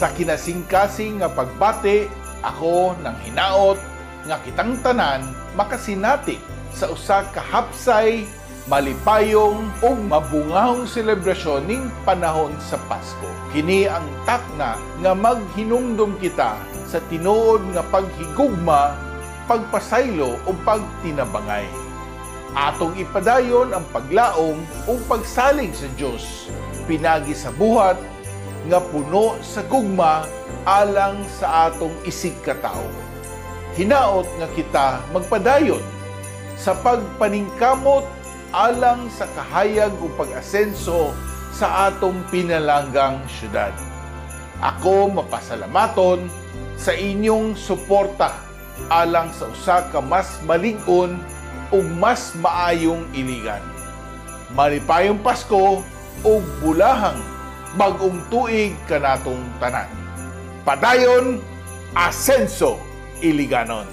Sa kinasing-kasing nga pagbati, ako ng hinaot nga kitang tanan makasinati sa usa ka hapsay, malipayong ug mabungahong selebrasyon ning panahon sa Pasko. Kini ang takna nga maghinumdum kita sa tinuod nga paghigugma, pagpasaylo o pagtinabangay. Atong ipadayon ang paglaom o pagsalig sa Dios pinagi sa buhat nga puno sa gugma alang sa atong isig katao. Hinaot nga kita magpadayon sa pagpaningkamot alang sa kahayag o pag-asenso sa atong pinalanggang syudad. Ako mapasalamaton sa inyong suporta alang sa usa ka mas malig-on ug mas maayong iligan. Malipayong Pasko ug bulahang bag-ong tuig kanatong tanan. Padayon, Asenso, Iliganon.